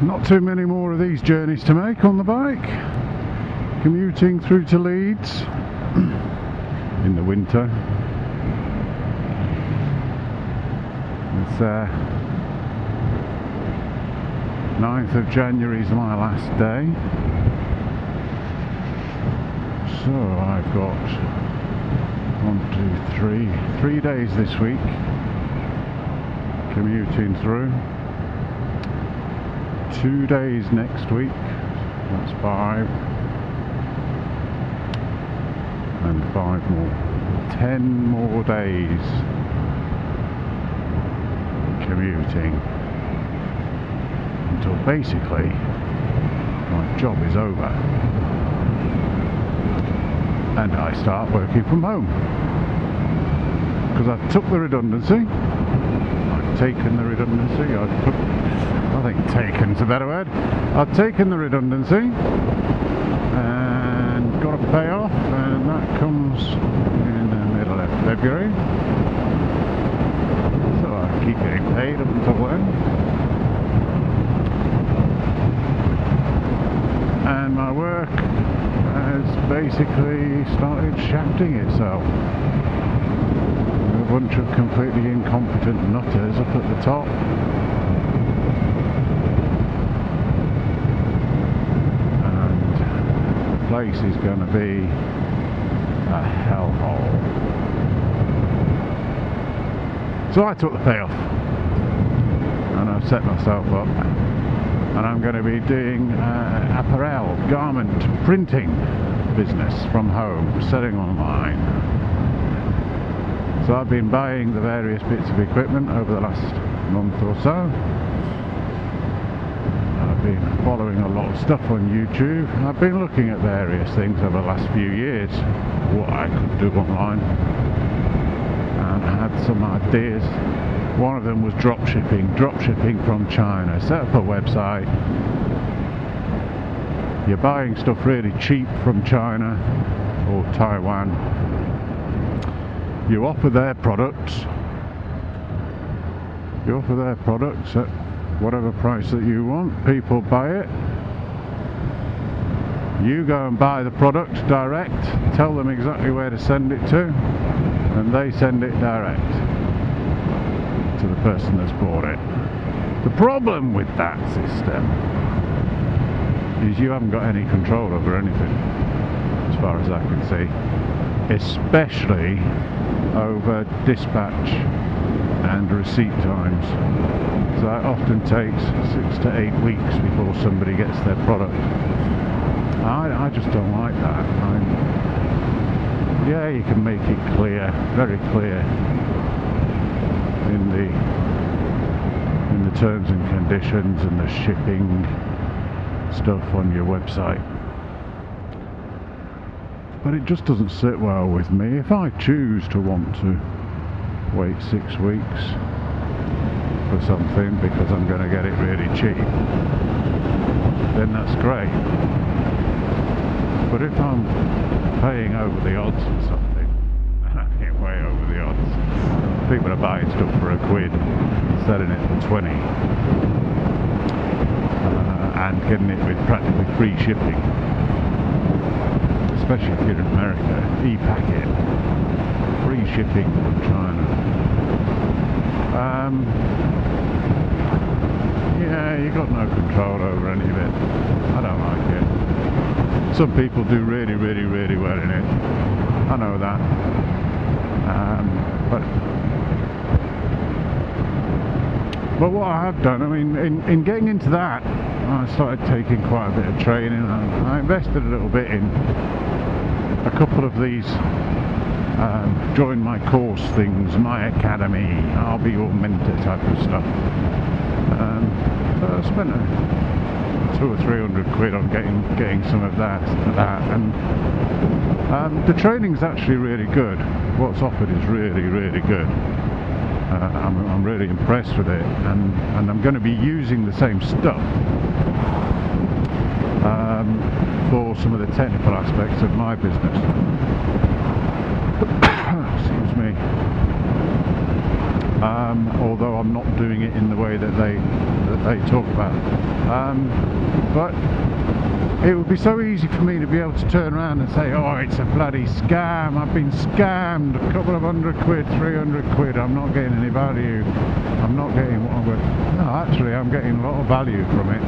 not too many more of these journeys to make on the bike. Commuting through to Leeds in the winter. It's 9th of January is my last day. So I've got 3 days this week commuting through. 2 days next week, that's 5. And 5 more. 10 more days commuting until basically my job is over and I start working from home, because I've took the redundancy. I've taken the redundancy. I think taken's a better word. I've taken the redundancy and got a payoff, and that comes in the middle of February. So I keep getting paid up until then. And my work has basically started shafting itself. A bunch of completely incompetent nutters up at the top. And the place is going to be a hellhole. So I took the payoff and I've set myself up, and I'm going to be doing apparel, garment printing business from home, selling online. So I've been buying the various bits of equipment over the last month or so. I've been following a lot of stuff on YouTube. I've been looking at various things over the last few years, what I could do online, and I had some ideas. One of them was dropshipping from China. Set up a website. You're buying stuff really cheap from China or Taiwan. You offer their products. You offer their products at whatever price that you want. People buy it. You go and buy the product direct. Tell them exactly where to send it to, and they send it direct to the person that's bought it. The problem with that system is you haven't got any control over anything, as far as I can see, especially over dispatch and receipt times. So it often takes 6 to 8 weeks before somebody gets their product. I just don't like that. Yeah, you can make it clear, very clear, in the terms and conditions and the shipping stuff on your website, but it just doesn't sit well with me. If I choose to want to wait 6 weeks for something because I'm going to get it really cheap, then that's great. But if I'm paying over the odds or something, and I'm getting way over the odds, people are buying stuff for £1, selling it for 20, and getting it with practically free shipping, especially if you're in America. E-packet, free shipping from China. Yeah, you got no control over any of it. I don't like it. Some people do really, really, really well in it. I know that. But what I have done, I mean, in getting into that, I started taking quite a bit of training. I invested a little bit in a couple of these join my course things, my academy, I'll be your mentor type of stuff. So I spent 200 or 300 quid on getting some of that, and the training's actually really good. What's offered is really, really good. I'm really impressed with it, and I'm going to be using the same stuff for some of the technical aspects of my business. Excuse me. although I'm not doing it in the way that they talk about. But it would be so easy for me to be able to turn around and say, oh, it's a bloody scam, I've been scammed, a couple of £100, 300 quid, I'm not getting any value, I'm not getting what I'm going. No, actually I'm getting a lot of value from it.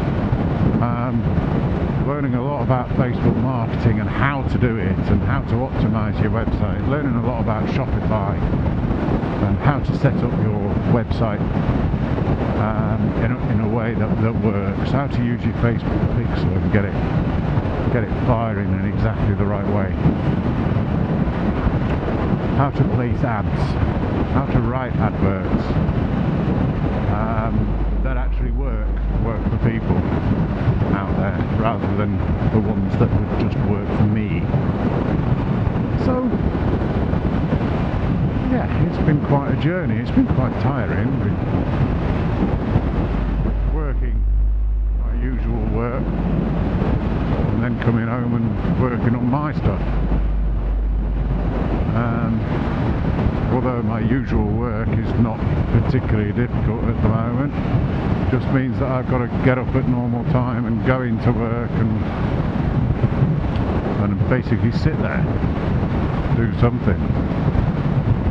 Learning a lot about Facebook marketing and how to do it and how to optimize your website, learning a lot about Shopify and how to set up your website in a way that works, how to use your Facebook pixel and get it firing in exactly the right way, how to place ads, how to write adverts that actually work for people out there rather than the ones that would just work for me. So yeah, it's been quite a journey. It's been quite tiring. Working my usual work and then coming home and working on my stuff. Although my usual work is not particularly difficult at the moment, it just means that I've got to get up at normal time and go into work and basically sit there, do something.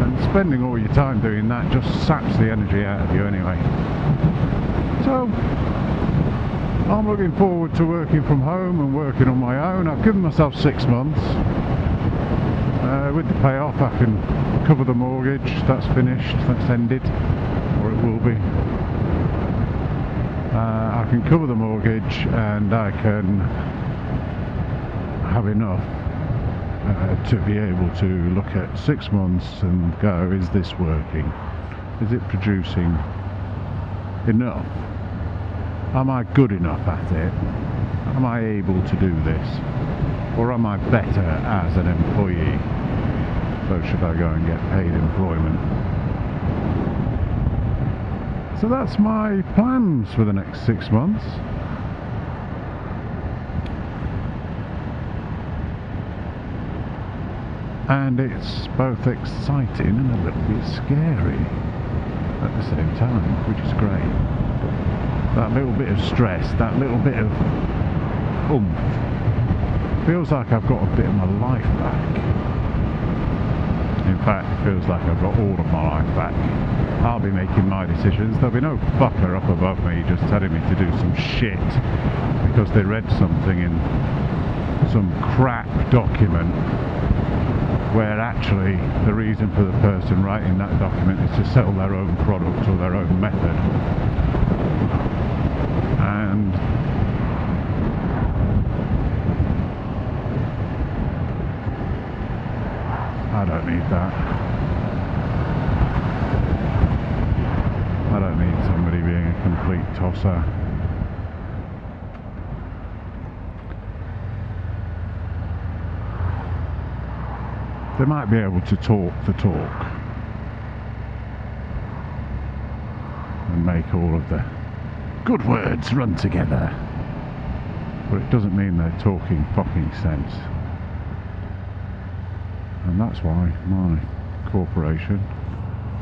And spending all your time doing that just saps the energy out of you anyway. So I'm looking forward to working from home and working on my own. I've given myself 6 months. With the payoff I can cover the mortgage, that's finished, that's ended, or it will be. I can cover the mortgage and I can have enough to be able to look at 6 months and go, is this working? Is it producing enough? Am I good enough at it? Am I able to do this? Or am I better as an employee? So should I go and get paid employment? So that's my plans for the next 6 months. And it's both exciting and a little bit scary at the same time, which is great. That little bit of stress, that little bit of oomph, feels like I've got a bit of my life back. In fact, it feels like I've got all of my life back. I'll be making my decisions. There'll be no fucker up above me just telling me to do some shit because they read something in some crap document where actually the reason for the person writing that document is to sell their own product or their own method. And I don't need that. I don't need somebody being a complete tosser. They might be able to talk the talk and make all of the good words run together, but it doesn't mean they're talking fucking sense. And that's why my corporation,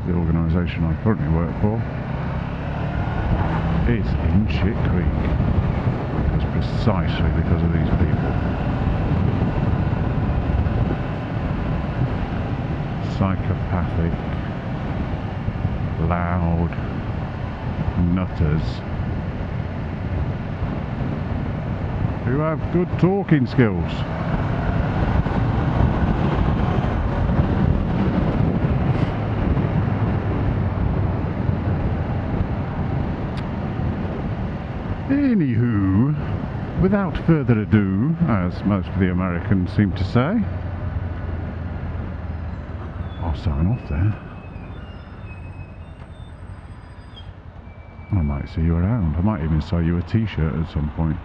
the organisation I currently work for, is in shit creek. It's precisely because of these people. Psychopathic, loud nutters who have good talking skills. Anywho, without further ado, as most of the Americans seem to say, I'll sign off there. I might see you around. I might even sell you a t-shirt at some point.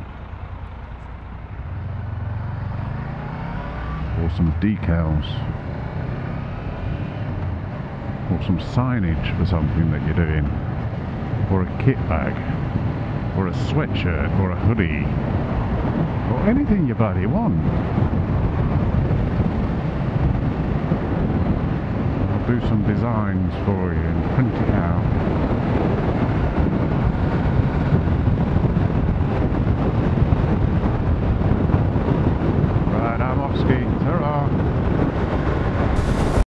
Or some decals. Or some signage for something that you're doing. Or a kit bag. Or a sweatshirt, or a hoodie, or anything you bloody want. do some designs for you and print it out.